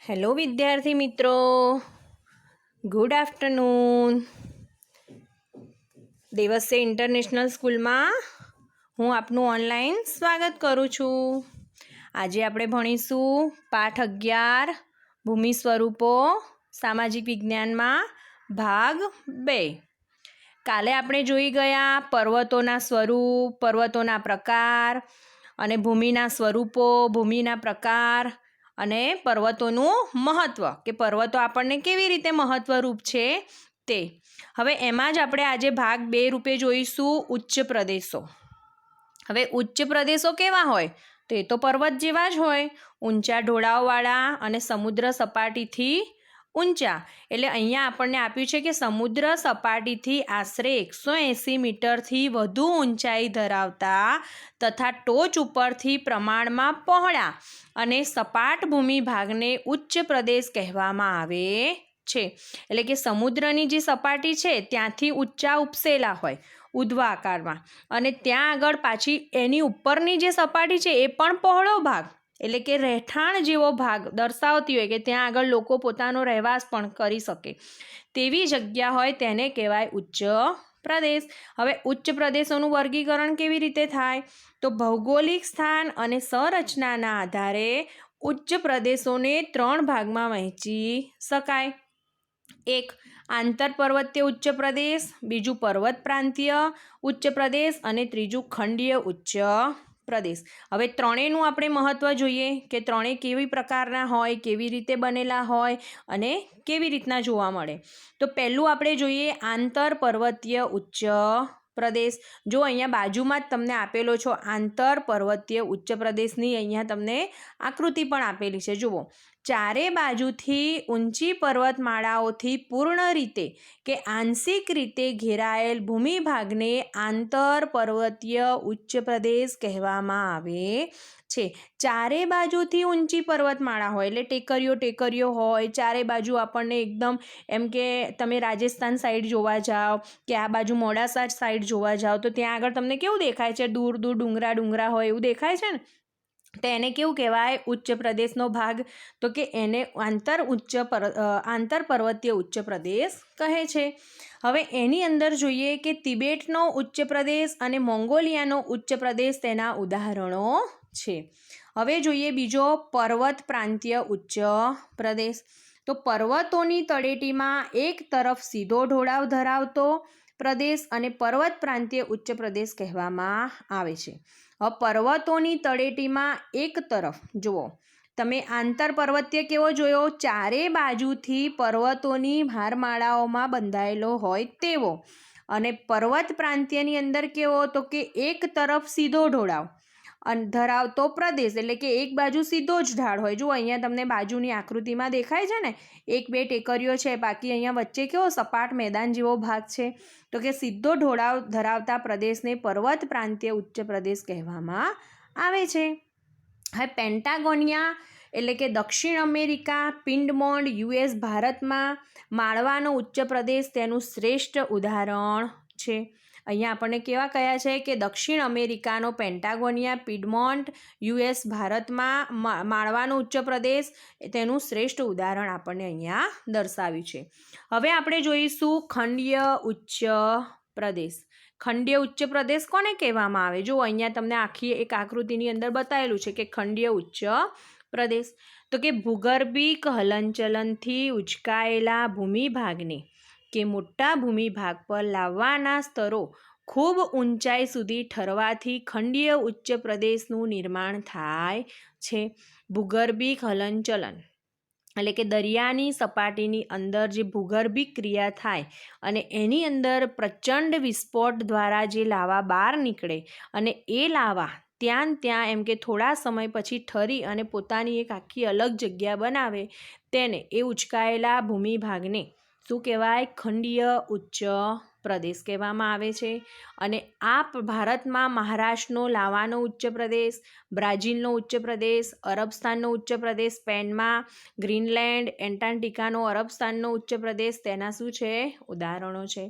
Hello વિદ્યાર્થી મિત્રો, good afternoon. દેવસે international સ્કૂલમાં હું આપનું ઓનલાઈન સ્વાગત કરું છું. આજે આપણે ભણીશું પાઠ 11 ભૂમિ સ્વરૂપો સામાજિક વિજ્ઞાનમાં ભાગ 2. કાલે આપણે જોઈ ગયા પર્વતોના સ્વરૂપ, પર્વતોના પ્રકાર અને ભૂમિના સ્વરૂપો, ભૂમિના પ્રકાર અને પર્વતોનું મહત્ત્વ, કે પર્વતો આપણને કેવી રીતે મહત્વરૂપ છે તે. હવે એમાં જ આપણે આજે ભાગ 2 રૂપે જોઈશું ઉચ્ચ પ્રદેશો. હવે ઉચ્ચ પ્રદેશો કેવા હોય? તો એ તો પર્વત જેવા જ હોય, ઊંચા ઢોળાવવાળા અને સમુદ્ર સપાટીથી ઊંચા. એટલે અહીંયા આપણને આપ્યું છે કે સમુદ્ર સપાટીથી આશરે 180 મીટરથી વધુ ઊંચાઈ ધરાવતા તથા ટોચ ઉપરથી પ્રમાણમાં પહોળા અને સપાટ ભૂમિ ભાગને ઉચ્ચ પ્રદેશ કહેવામાં આવે છે. એટલે કે સમુદ્રની જે સપાટી છે ત્યાંથી ઊંચા ઉપસેલા હોય ઉધ્વ આકારમાં, અને ત્યાં આગળ પાછી એની ઉપરની જે સપાટી છે એ પણ પહોળો ભાગ, એટલે કે રહેઠાણ જેવો ભાગ દર્શાવતી હોય કે ત્યાં આગળ લોકો પોતાનો રહેવાસ પણ કરી શકે તેવી જગ્યા હોય તેને કહેવાય ઉચ્ચ પ્રદેશ. હવે ઉચ્ચ પ્રદેશોનું વર્ગીકરણ કેવી રીતે થાય? તો ભૌગોલિક સ્થાન અને સંરચનાના આધારે ઉચ્ચ પ્રદેશોને 3 ભાગમાં વહેંચી શકાય. એક આંતરપર્વતીય ઉચ્ચ પ્રદેશ, બીજું પર્વત પ્રાંતીય ઉચ્ચ પ્રદેશ અને ત્રીજું ખંડીય ઉચ્ચ પ્રદેશ. હવે ત્રણેયનું આપણે મહત્ત્વ જોઈએ કે ત્રણેય કેવી પ્રકારના હોય, કેવી રીતે બનેલા હોય અને કેવી રીતના જોવા મળે. તો પહેલું આપણે જોઈએ આંતરપર્વતીય ઉચ્ચ પ્રદેશ. જો અહીંયા બાજુમાં જ તમને આપેલો છો આંતરપર્વતીય ઉચ્ચ પ્રદેશની અહીંયા તમને આકૃતિ પણ આપેલી છે. જુઓ, ચારે બાજુથી ઊંચી પર્વતમાળાઓથી પૂર્ણ રીતે કે આંશિક રીતે ઘેરાયેલ ભૂમિ ભાગને આંતરપર્વતીય ઉચ્ચ પ્રદેશ કહેવામાં આવે છે. ચારે બાજુથી ઊંચી પર્વતમાળા હોય એટલે ટેકરીઓ હોય ચારે બાજુ. આપણને એકદમ એમ કે તમે રાજસ્થાન સાઈડ જોવા જાઓ કે આ બાજુ મોડાસા સાઈડ જોવા જાઓ તો ત્યાં આગળ તમને કેવું દેખાય છે? દૂર દૂર ડુંગરા હોય એવું દેખાય છે ને. તો એને કેવું કહેવાય? ઉચ્ચ પ્રદેશનો ભાગ. તો કે એને આંતરપર્વતીય ઉચ્ચ પ્રદેશ કહે છે. હવે એની અંદર જોઈએ કે તિબેટનો ઉચ્ચ પ્રદેશ અને મોંગોલિયાનો ઉચ્ચ પ્રદેશ તેના ઉદાહરણો છે. હવે જોઈએ બીજો પર્વત પ્રાંતીય ઉચ્ચ પ્રદેશ. તો પર્વતોની તળેટીમાં એક તરફ સીધો ઢોળાવ ધરાવતો પ્રદેશ અને પર્વત પ્રાંતીય ઉચ્ચ પ્રદેશ કહેવામાં આવે છે. હવે પર્વતોની તળેટીમાં એક તરફ જુઓ તમે આંતરપર્વતીય કેવો જોયો? ચારે બાજુથી પર્વતોની હારમાળાઓમાં બંધાયેલો હોય તેવો. અને પર્વત પ્રાંત્યની અંદર કેવો? તો કે એક તરફ સીધો ઢોળાવ ધરાવતો પ્રદેશ, એટલે કે એક બાજુ સીધો જ ઢાળ હોય. જુઓ અહીંયા તમને બાજુની આકૃતિમાં દેખાય છે ને, 1-2 ટેકરીઓ છે, બાકી અહીંયા વચ્ચે કેવો સપાટ મેદાન જેવો ભાગ છે. તો કે સીધો ઢોળાવ ધરાવતા પ્રદેશને પર્વત પ્રાંતીય ઉચ્ચ પ્રદેશ કહેવામાં આવે છે. હવે પેન્ટાગોનિયા એટલે કે દક્ષિણ અમેરિકા, પિંડમોન્ડ યુએસ ભારતમાં માળવાનો ઉચ્ચ પ્રદેશ તેનું શ્રેષ્ઠ ઉદાહરણ છે. અહીંયા આપણને કેવા કયા છે કે દક્ષિણ અમેરિકાનો પેન્ટાગોનિયા, પિડમોન્ટ યુએસ ભારતમાં માળવાનો ઉચ્ચ પ્રદેશ તેનું શ્રેષ્ઠ ઉદાહરણ આપણને અહીંયા દર્શાવ્યું છે. હવે આપણે જોઈશું ખંડીય ઉચ્ચ પ્રદેશ. ખંડીય ઉચ્ચ પ્રદેશ કોને કહેવામાં આવે? જો અહીંયા તમને આખી એક આકૃતિની અંદર બતાવેલું છે કે ખંડીય ઉચ્ચ પ્રદેશ. તો કે ભૂગર્ભિક હલનચલનથી ઉચકાયેલા ભૂમિભાગને કે મોટા ભૂમિભાગ પર લાવવાના સ્તરો ખૂબ ઊંચાઈ સુધી ઠરવાથી ખંડીય ઉચ્ચ પ્રદેશનું નિર્માણ થાય છે. ભૂગર્ભિક હલનચલન એટલે કે દરિયાની સપાટીની અંદર જે ભૂગર્ભિક ક્રિયા થાય અને એની અંદર પ્રચંડ વિસ્ફોટ દ્વારા જે લાવા બહાર નીકળે અને એ લાવા ત્યાં એમ કે થોડા સમય પછી ઠરી અને પોતાની એક આખી અલગ જગ્યા બનાવે, તેને એ ઉચકાયેલા ભૂમિભાગને શું કહેવાય? ખંડીય ઉચ્ચ પ્રદેશ કહેવામાં આવે છે. અને આ ભારતમાં મહારાષ્ટ્રનો લાવાનો ઉચ્ચ પ્રદેશ, બ્રાઝિલનો ઉચ્ચ પ્રદેશ, અરબસ્તાનનો ઉચ્ચ પ્રદેશ, સ્પેનમાં ગ્રીનલેન્ડ, એન્ટાર્કટિકાનો અરબસ્તાનનો ઉચ્ચ પ્રદેશ તેના શું છે? ઉદાહરણો છે.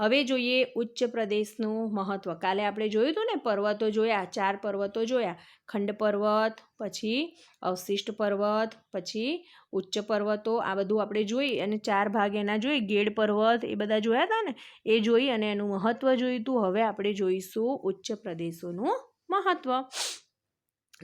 હવે જોઈએ ઉચ્ચ પ્રદેશનું મહત્ત્વ. કાલે આપણે જોયું હતું ને, પર્વતો જોયા, 4 પર્વતો જોયા: ખંડ પર્વત, પછી અવશિષ્ટ પર્વત, પછી ઉચ્ચ પર્વતો, આ બધું આપણે જોઈ અને 4 ભાગ એના જોઈ. ગેડ પર્વત એ બધા જોયા હતા ને, એ જોઈ અને એનું મહત્ત્વ જોયું હતું. હવે આપણે જોઈશું ઉચ્ચ પ્રદેશોનું મહત્ત્વ.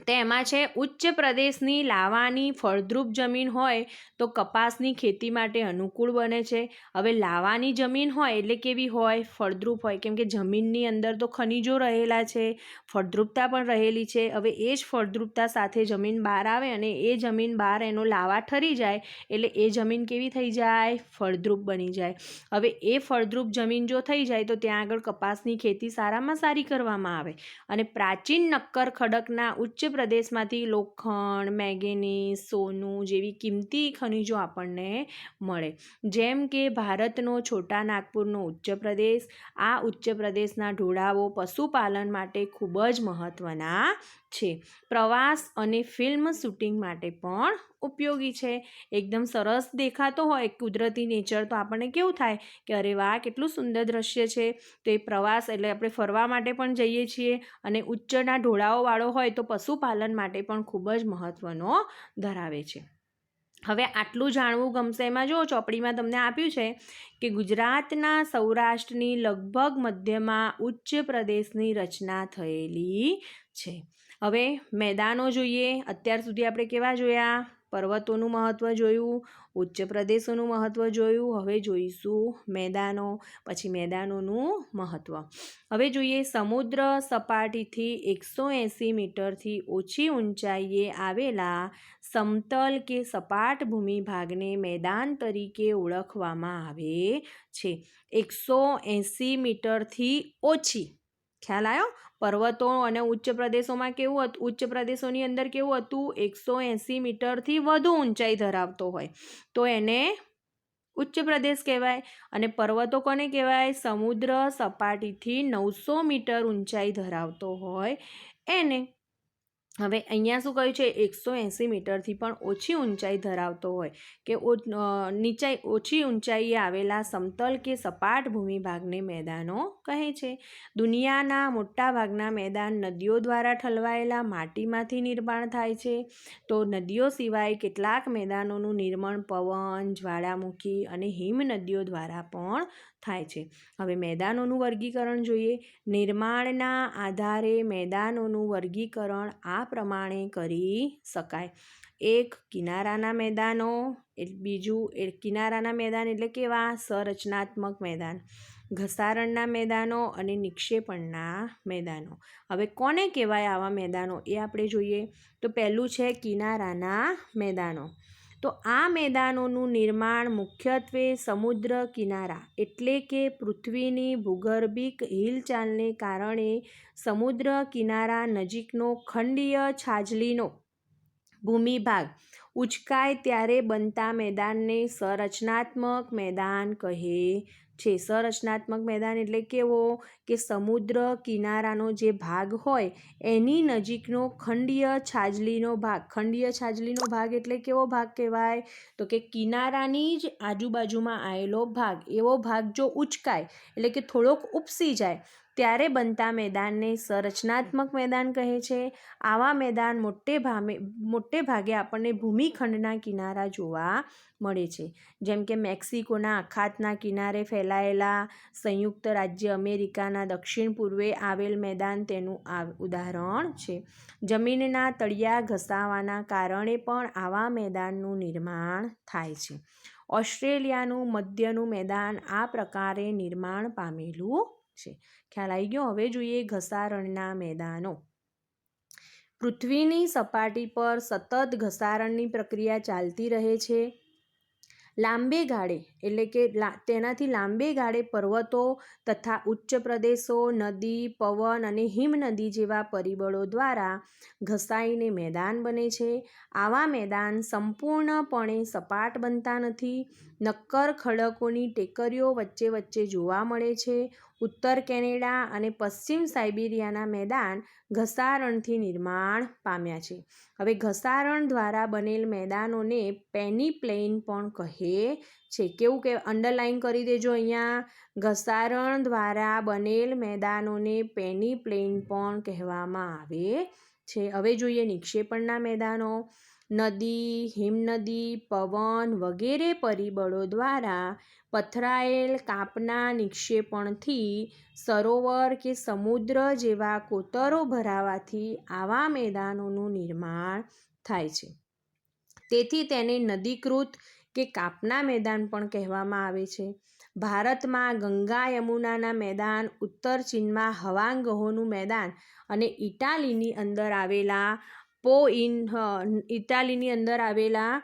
તેમાં છે ઉચ્ચ પ્રદેશની લાવાની ફળદ્રુપ જમીન હોય તો કપાસની ખેતી માટે અનુકૂળ બને છે. હવે લાવાની જમીન હોય એટલે કેવી હોય? ફળદ્રુપ હોય, કેમ કે જમીનની અંદર તો ખનિજો રહેલા છે, ફળદ્રુપતા પણ રહેલી છે. હવે એ જ ફળદ્રુપતા સાથે જમીન બહાર આવે અને એ જમીન બહાર એનો લાવા ઠરી જાય એટલે એ જમીન કેવી થઈ જાય? ફળદ્રુપ બની જાય. હવે એ ફળદ્રુપ જમીન જો થઈ જાય તો ત્યાં આગળ કપાસની ખેતી સારામાં સારી કરવામાં આવે. અને પ્રાચીન નક્કર ખડકના ઉચ્ચ પ્રદેશમાંથી લોખંડ, મેંગેનીઝ, સોનું જેવી કિંમતી ખનિજો આપણને મળે. જેમ કે ભારતનો છોટા નાગપુરનો ઉચ્ચ પ્રદેશ, આ ઉચ્ચ પ્રદેશના ઢોળાવો પશુપાલન માટે ખૂબ જ મહત્ત્વના છે. પ્રવાસ અને ફિલ્મ શૂટિંગ માટે પણ ઉપયોગી છે. એકદમ સરસ દેખાતો હોય કુદરતી નેચર તો આપણને કેવું થાય કે અરે વાહ, કેટલું સુંદર દ્રશ્ય છે. તો એ પ્રવાસ એટલે આપણે ફરવા માટે પણ જઈએ છીએ અને ઉચ્ચના ઢોળાવોવાળો હોય તો પશુપાલન માટે પણ ખૂબ જ મહત્ત્વનો ધરાવે છે. હવે આટલું જાણવું ગમશે. એમાં જો ચોપડીમાં તમને આપ્યું છે કે ગુજરાતના સૌરાષ્ટ્રની લગભગ મધ્યમાં ઉચ્ચ પ્રદેશની રચના થયેલી છે. હવે મેદાનો જોઈએ. અત્યાર સુધી આપણે કેવા જોયા? પર્વતોનું મહત્ત્વ જોયું, ઉચ્ચ પ્રદેશોનું મહત્ત્વ જોયું. હવે જોઈશું મેદાનો, પછી મેદાનોનું મહત્ત્વ. હવે જોઈએ સમુદ્ર સપાટીથી 180 મીટરથી ઓછી ઊંચાઈએ આવેલા સમતલ કે સપાટ ભૂમિભાગને મેદાન તરીકે ઓળખવામાં આવે છે. 180 મીટરથી ઓછી, ખ્યાલ આવ્યો? પર્વતો અને ઉચ્ચ પ્રદેશોમાં કેવું હતું? ઉચ્ચ પ્રદેશોની અંદર કેવું હતું? 180 મીટરથી વધુ ઊંચાઈ ધરાવતો હોય તો એને ઉચ્ચ પ્રદેશ કહેવાય. અને પર્વતો કોને કહેવાય? સમુદ્ર સપાટીથી 900 મીટર ઊંચાઈ ધરાવતો હોય એને. હવે અહીંયા શું કહ્યું છે? 180 મીટરથી પણ ઓછી ઊંચાઈ ધરાવતો હોય કે ઓછી ઊંચાઈએ આવેલા સમતલ કે સપાટ ભૂમિભાગને મેદાનો કહે છે. દુનિયાના મોટાભાગના મેદાન નદીઓ દ્વારા ઠલવાયેલા માટીમાંથી નિર્માણ થાય છે. તો નદીઓ સિવાય કેટલાક મેદાનોનું નિર્માણ પવન, જ્વાળામુખી અને હિમનદીઓ દ્વારા પણ થાય છે. હવે મેદાનોનું વર્ગીકરણ જોઈએ. નિર્માણના આધારે મેદાનોનું વર્ગીકરણ આ પ્રમાણે કરી શકાય. એક, કિનારાના મેદાનો. બીજું, કિનારાના મેદાન એટલે કેવા? સંરચનાત્મક મેદાન. ઘસારણના મેદાનો અને નિક્ષેપણના મેદાનો. હવે કોને કહેવાય આવા મેદાનો એ આપણે જોઈએ. તો પહેલું છે કિનારાના મેદાનો. તો આ મેદાનોનું નિર્માણ મુખ્યત્વે સમુદ્ર કિનારા એટલે કે પૃથ્વીની ભૂગર્ભિક હિલચાલને કારણે સમુદ્ર કિનારા નજીકનો ખંડીય છાજલીનો ભૂમિભાગ ઉંચકાય ત્યારે બનતા મેદાનને સંરચનાત્મક મેદાન કહે છે. સંરચનાત્મક મેદાન એટલે કેવો? કે સમુદ્ર કિનારાનો જે ભાગ હોય એની નજીકનો ખંડીય છાજલીનો ભાગ. ખંડીય છાજલીનો ભાગ એટલે કેવો ભાગ કહેવાય? તો કે કિનારાની જ આજુબાજુમાં આવેલો ભાગ. એવો ભાગ જો ઉંચકાય એટલે કે થોડોક ઉપસી જાય ત્યારે બનતા મેદાનને સંરચનાત્મક મેદાન કહે છે. આવા મેદાન મોટે ભાગે આપણને ભૂમિખંડના કિનારા જોવા મળે છે. જેમ કે મેક્સિકોના અખાતના કિનારે ફેલાયેલા સંયુક્ત રાજ્ય અમેરિકાના દક્ષિણ પૂર્વે આવેલ મેદાન તેનું ઉદાહરણ છે. જમીનના તળિયા ઘસાવાના કારણે પણ આવા મેદાનનું નિર્માણ થાય છે. ઓસ્ટ્રેલિયાનું મધ્યનું મેદાન આ પ્રકારે નિર્માણ પામેલું છે. ખ્યાલ આવી ગયો? હવે જોઈએ ઘસારણના મેદાનો. પૃથ્વીની સપાટી પર સતત ઘસારણની પ્રક્રિયા ચાલતી રહે છે. લાંબે ગાળે એટલે કે તેનાથી લાંબે ગાળે પર્વતો તથા ઉચ્ચ પ્રદેશો, નદી, પવન અને હિમનદી જેવા પરિબળો દ્વારા ઘસાઈને મેદાન બને છે. આવા મેદાન સંપૂર્ણપણે સપાટ બનતા નથી. નક્કર ખડકોની ટેકરીઓ વચ્ચે વચ્ચે જોવા મળે છે. ઉત્તર કેનેડા અને પશ્ચિમ સાઇબિરિયાના મેદાન ઘસારણથી નિર્માણ પામ્યા છે. હવે ઘસારણ દ્વારા બનેલ મેદાનોને પેનીપ્લેન પણ કહે છે. કેવું કે અંડરલાઈન કરી દેજો અહીંયા. ઘસારણ દ્વારા બનેલ મેદાનોને પેનીપ્લેન પણ કહેવામાં આવે છે. હવે જોઈએ નિક્ષેપણના મેદાનો. નદી, હિમનદી, પવન વગેરે પરિબળો દ્વારા પથરાયેલ કાપના નિક્ષેપણથી સરોવર કે સમુદ્ર જેવા કોતરો ભરાવાથી આવા મેદાનોનું નિર્માણ થાય છે. તેથી તેને નદીકૃત કે કાપના મેદાન પણ કહેવામાં આવે છે. ભારતમાં ગંગા યમુનાના મેદાન, ઉત્તર ચીનમાં હવાંગહોનું મેદાન અને ઇટાલીની અંદર આવેલા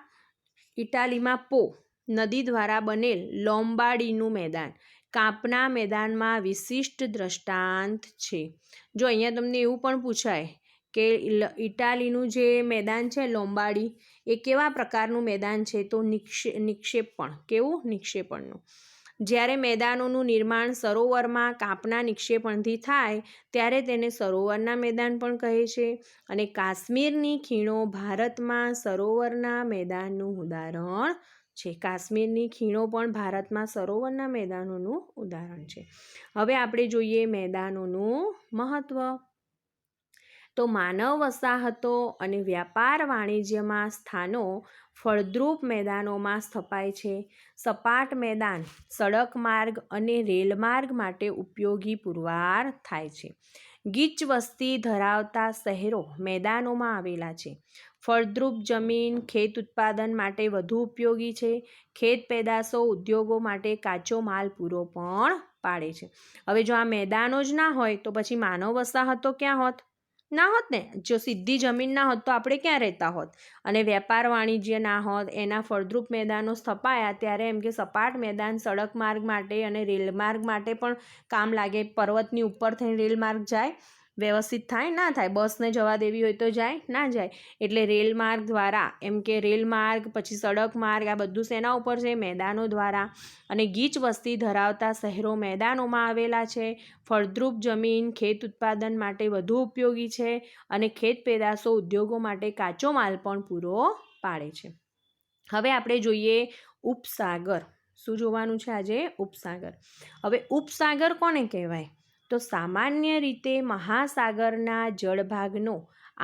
ઇટાલીમાં પો નદી દ્વારા બનેલ લોમ્બાર્ડીનું મેદાન કાપના મેદાનમાં વિશિષ્ટ દ્રષ્ટાંત છે. જો અહીંયા તમને એવું પણ પૂછાય કે ઇટાલીનું જે મેદાન છે લોમ્બાર્ડી એ કેવા પ્રકારનું મેદાન છે, તો નિક્ષેપણ. કેવું? નિક્ષેપણનું. જ્યારે મેદાનોનું નિર્માણ સરોવરમાં કાપના નિક્ષેપણથી થાય ત્યારે તેને સરોવરના મેદાન પણ કહે છે. અને કાશ્મીરની ખીણો ભારતમાં સરોવરના મેદાનનું ઉદાહરણ છે. કાશ્મીરની ખીણો પણ ભારતમાં સરોવરના મેદાનોનું ઉદાહરણ છે. હવે આપણે જોઈએ મેદાનોનું મહત્ત્વ. તો માનવ વસાહતો અને વ્યાપાર વાણિજ્યમાં સ્થાનો ફળદ્રુપ મેદાનોમાં સ્થપાય છે. સપાટ મેદાન સડક માર્ગ અને રેલમાર્ગ માટે ઉપયોગી પુરવાર થાય છે. ગીચ વસ્તી ધરાવતા શહેરો મેદાનોમાં આવેલા છે. ફળદ્રુપ જમીન ખેત ઉત્પાદન માટે વધુ ઉપયોગી છે. ખેત પેદાશો ઉદ્યોગો માટે કાચો માલ પૂરો પણ પાડે છે. હવે જો આ મેદાનો જ ના હોય તો પછી માનવ વસાહતો ક્યાં હોત? ના હોત ને. જો સીધી જમીન ના હોત તો આપણે ક્યાં રહેતા હોત? અને વેપાર વાણિજ્ય ના હોત, એના ફળદ્રુપ મેદાનો સ્થપાયા ત્યારે એમ કે સપાટ મેદાન સડક માર્ગ માટે અને રેલમાર્ગ માટે પણ કામ લાગે. પર્વતની ઉપર થઈને રેલમાર્ગ જાય? વ્યવસ્થિત થાય? ના થાય. બસને જવા દેવી હોય તો જાય? ના જાય. એટલે રેલમાર્ગ દ્વારા એમ કે રેલમાર્ગ પછી સડક માર્ગ આ બધું શેના ઉપર છે? મેદાનો દ્વારા. અને ગીચ વસ્તી ધરાવતા શહેરો મેદાનોમાં આવેલા છે. ફળદ્રુપ જમીન ખેત ઉત્પાદન માટે વધુ ઉપયોગી છે અને ખેત પેદાશો ઉદ્યોગો માટે કાચો માલ પણ પૂરો પાડે છે. હવે આપણે જોઈએ ઉપસાગર. શું જોવાનું છે આજે? ઉપસાગર. હવે ઉપસાગર કોને કહેવાય? તો સામાન્ય રીતે મહાસાગરના જળભાગનો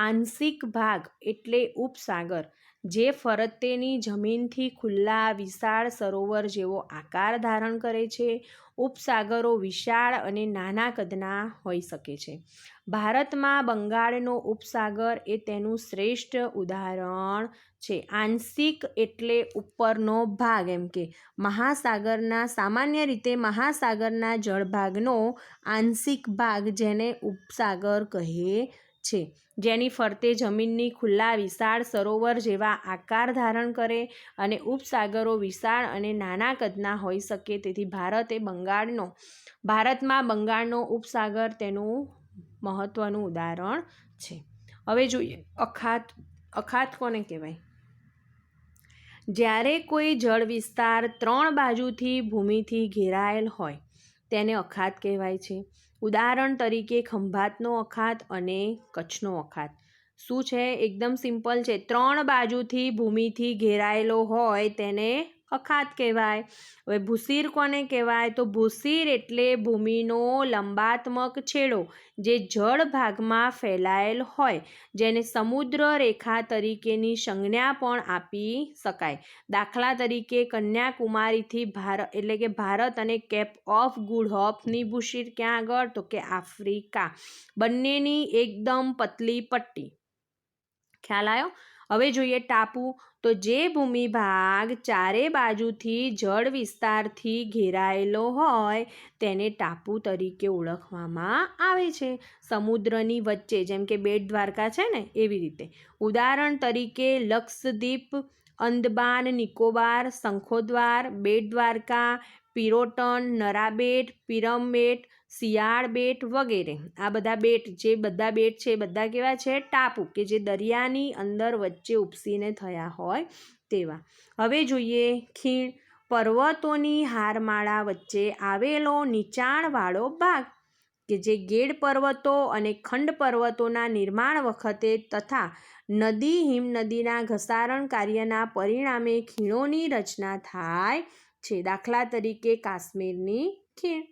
આંશિક ભાગ એટલે ઉપસાગર, જે ફરતેની જમીનથી ખુલ્લા વિશાળ સરોવર જેવો આકાર ધારણ કરે છે. ઉપસાગરો વિશાળ અને નાના કદના હોઈ શકે છે. ભારતમાં બંગાળનો ઉપસાગર એ તેનું શ્રેષ્ઠ ઉદાહરણ છે. આંશિક એટલે ઉપરનો ભાગ. એમ કે સામાન્ય રીતે મહાસાગરના જળભાગનો આંશિક ભાગ જેને ઉપસાગર કહે છે, જેની ફરતે જમીનની ખુલ્લા વિશાળ સરોવર જેવા આકાર ધારણ કરે અને ઉપસાગરો વિશાળ અને નાના કદના હોઈ શકે. તેથી ભારતમાં બંગાળનો ઉપસાગર તેનું મહત્ત્વનું ઉદાહરણ છે. હવે જોઈએ અખાત. અખાત કોને કહેવાય? જ્યારે કોઈ જળ વિસ્તાર 3 બાજુથી ભૂમિથી ઘેરાયેલ હોય તેને અખાત કહેવાય છે. ઉદાહરણ તરીકે ખંભાતનો અખાત અને કચ્છનો અખાત. શું છે? એકદમ સિમ્પલ છે. 3 બાજુથી ભૂમિથી ઘેરાયેલો હોય તેને અખાત કહેવાય. હવે ભૂસીર કોને કહેવાય? તો ભૂસીર એટલે ભૂમિનો લંબાત્મક છેડો જે જળ ભાગમાં ફેલાયેલ હોય, જેને સમુદ્ર રેખા તરીકેની સંજ્ઞા પણ આપી શકાય. દાખલા તરીકે કન્યાકુમારીથી ભારત અને કેપ ઓફ ગુડ હોપની ભૂસીર ક્યાં આગળ? તો કે આફ્રિકા. બંનેની એકદમ પતલી પટ્ટી. ખ્યાલ આવ્યો? હવે જોઈએ ટાપુ. તો જે ભૂમિભાગ ચારે બાજુથી જળ વિસ્તારથી ઘેરાયેલો હોય તેને ટાપુ તરીકે ઓળખવામાં આવે છે. સમુદ્રની વચ્ચે, જેમ કે બેટ દ્વારકા છે ને એવી રીતે. ઉદાહરણ તરીકે લક્ષદ્વીપ, અંદમાન નિકોબાર, શંખોદ્વાર, બેટ દ્વારકા, પિરોટન, નરાબેટ, પિરમબેટ, શિયાળ બેટ વગેરે. આ બધા બેટ છે એ બધા કેવા છે? ટાપુ, કે જે દરિયાની અંદર વચ્ચે ઉપસીને થયા હોય તેવા. હવે જોઈએ ખીણ. પર્વતોની હારમાળા વચ્ચે આવેલો નીચાણવાળો ભાગ કે જે ગેડ પર્વતો અને ખંડ પર્વતોના નિર્માણ વખતે તથા નદી હિમનદીના ઘસારણ કાર્યના પરિણામે ખીણોની રચના થાય છે. દાખલા તરીકે કાશ્મીરની ખીણ.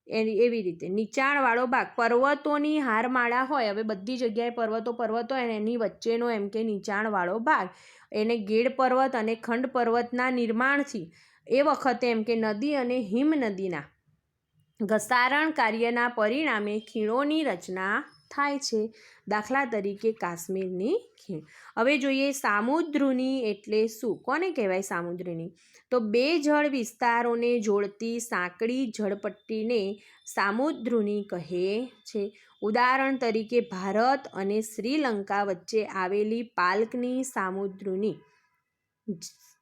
એવી રીતે નીચાણવાળો ભાગ પર્વતોની હારમાળા હોય, હવે બધી જગ્યાએ પર્વતો હોય અને એની વચ્ચેનો એમ કે નીચાણવાળો ભાગ એને ગેડ પર્વત અને ખંડ પર્વતના નિર્માણથી એ વખતે એમ કે નદી અને હિમનદીના ઘસારણ કાર્યના પરિણામે ખીણોની રચના થાય છે. દાખલા તરીકે કાશ્મીરની ખીણ. હવે જોઈએ સામુદ્રુની એટલે શું? કોને કહેવાય સામુદ્રુની? તો બે જળ વિસ્તારોને જોડતી સાંકડી જળપટ્ટીને સામુદ્રુની કહે છે. ઉદાહરણ તરીકે ભારત અને શ્રીલંકા વચ્ચે આવેલી પાલ્કની સામુદ્રુની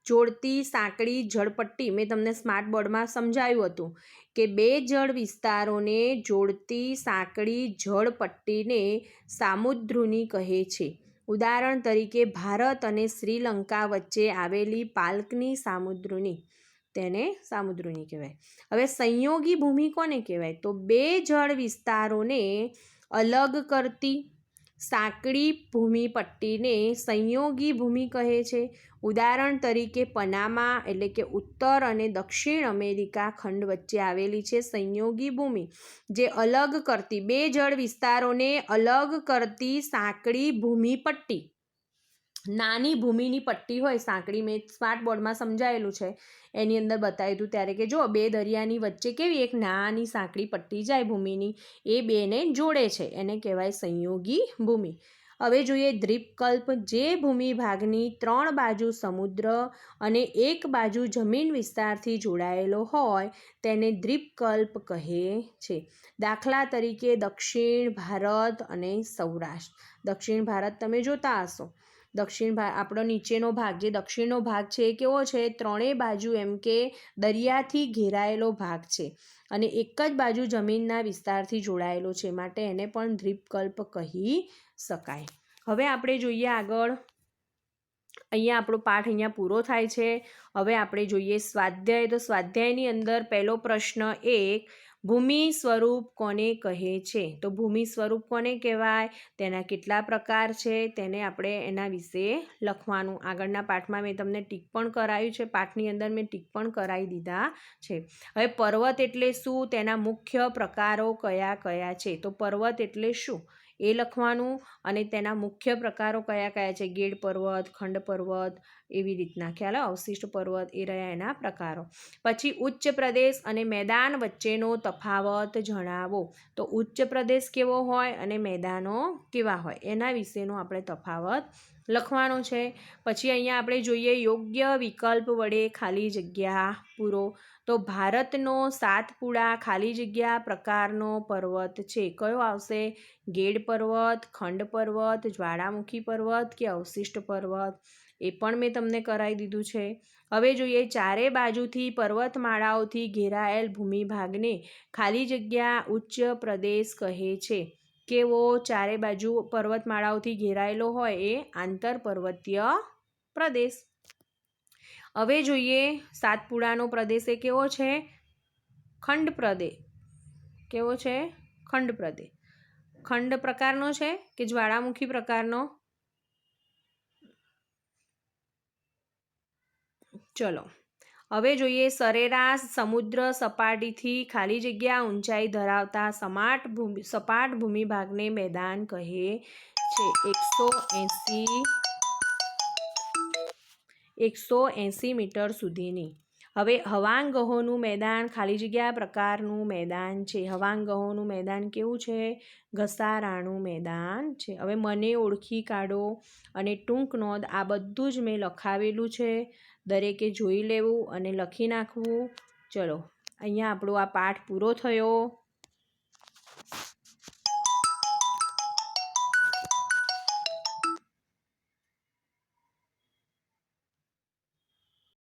જોડતી સાંકડી જળપટ્ટી મેં તમને સ્માર્ટ બોર્ડમાં સમજાવ્યું હતું કે બે જળ વિસ્તારોને જોડતી સાંકડી જળપટ્ટીને સામુદ્રુની કહે છે. ઉદાહરણ તરીકે ભારત અને શ્રીલંકા વચ્ચે આવેલી પાલ્કની સામુદ્રુની, તેને સામુદ્રુની કહેવાય. હવે સંયોગી ભૂમિ કોને કહેવાય? તો બે જળ વિસ્તારોને અલગ કરતી સાંકડી ભૂમિપટ્ટીને સંયોગી ભૂમિ કહે છે. ઉદાહરણ તરીકે પનામા એટલે કે ઉત્તર અને દક્ષિણ અમેરિકા ખંડ વચ્ચે આવેલી છે સંયોગી ભૂમિ, જે અલગ કરતી બે જળ વિસ્તારોને અલગ કરતી સાંકડી ભૂમિપટ્ટી. નાની ભૂમિની પટ્ટી હોય સાંકડી, મેં સ્માર્ટ બોર્ડમાં સમજાયેલું છે, એની અંદર બતાવ્યું હતું ત્યારે કે જો બે દરિયાની વચ્ચે કેવી એક નાની સાંકડી પટ્ટી જાય ભૂમિની, એ બેને જોડે છે, એને કહેવાય સંયોગી ભૂમિ. હવે જોઈએ દ્વીપકલ્પ. જે ભૂમિ ભાગની 3 બાજુ સમુદ્ર અને એક બાજુ જમીન વિસ્તારથી જોડાયેલો હોય તેને દ્વીપકલ્પ કહે છે. દાખલા તરીકે દક્ષિણ ભારત અને સૌરાષ્ટ્ર. દક્ષિણ ભારત તમે જોતા હશો, આપણો નીચેનો ભાગ જે દક્ષિણનો ભાગ છે એ કેવો છે? 3 બાજુ એમ કે દરિયાથી ઘેરાયેલો ભાગ છે અને એક જ બાજુ જમીનના વિસ્તારથી જોડાયેલો છે, માટે એને પણ દ્વીપકલ્પ કહી શકાય. હવે આપણે જોઈએ આગળ. અહીંયા આપણો પાઠ અહીંયા પૂરો થાય છે. હવે આપણે જોઈએ સ્વાધ્યાય. તો સ્વાધ્યાયની અંદર પહેલો પ્રશ્ન 1, ભૂમિ સ્વરૂપ કોને કહે છે? તો ભૂમિ સ્વરૂપ કોને કહેવાય, તેના કેટલા પ્રકાર છે, તેને આપણે એના વિશે લખવાનું. આગળના પાઠમાં મેં તમને ટીક પણ કરાવ્યું છે, પાઠની અંદર મેં ટીક પણ કરાવી દીધા છે. હવે પર્વત એટલે શું, તેના મુખ્ય પ્રકારો કયા કયા છે? તો પર્વત એટલે શું એ લખવાનું અને તેના મુખ્ય પ્રકારો કયા કયા છે? ગેડ પર્વત, ખંડ પર્વત, એવી રીતના ખ્યાલ, અવશિષ્ટ પર્વત, એ રહ્યા એના પ્રકારો. પછી ઉચ્ચ પ્રદેશ અને મેદાન વચ્ચેનો તફાવત જણાવો. તો ઉચ્ચ પ્રદેશ કેવો હોય અને મેદાનો કેવા હોય એના વિશેનો આપણે તફાવત લખવાનો છે. પછી અહીંયા આપણે જોઈએ યોગ્ય વિકલ્પ વડે ખાલી જગ્યા પૂરો. તો ભારતનો સાતપુડા ખાલી જગ્યા પ્રકારનો પર્વત છે. કયો આવશે? ગેડ પર્વત, ખંડ પર્વત, જ્વાળામુખી પર્વત કે અવશિષ્ટ પર્વત, એ પણ મેં તમને કરાવી દીધું છે. હવે જોઈએ ચારે બાજુથી પર્વતમાળાઓથી ઘેરાયેલ ભૂમિભાગને ખાલી જગ્યા ઉચ્ચ પ્રદેશ કહે છે. કેવો? ચારે બાજુ પર્વતમાળાઓથી ઘેરાયેલો હોય એ આંતર પર્વતીય પ્રદેશ. હવે જોઈએ સાતપુડાનો પ્રદેશ એ કેવો છે? ખંડ પ્રદેશ. કેવો છે? ખંડ પ્રદેશ. ખંડ પ્રકારનો છે કે જ્વાળામુખી પ્રકારનો? ચલો હવે જોઈએ સરેરાશ સમુદ્ર સપાટીથી ખાલી જગ્યા ઊંચાઈ ધરાવતા સપાટ ભૂમિભાગને મેદાન કહે છે. 180 મીટર સુધીની. હવે હવાંગહોનું મેદાન ખાલી જગ્યા પ્રકારનું મેદાન છે. હવાંગહોનું મેદાન કેવું છે? ઘસારાનું મેદાન છે. હવે મને ઓળખી કાઢો અને ટૂંક નોંધ. આ બધું જ મેં લખાવેલું છે, દરેકે જોઈ લેવું અને લખી નાખવું. ચલો અહીંયા આપણો આ પાઠ પૂરો થયો.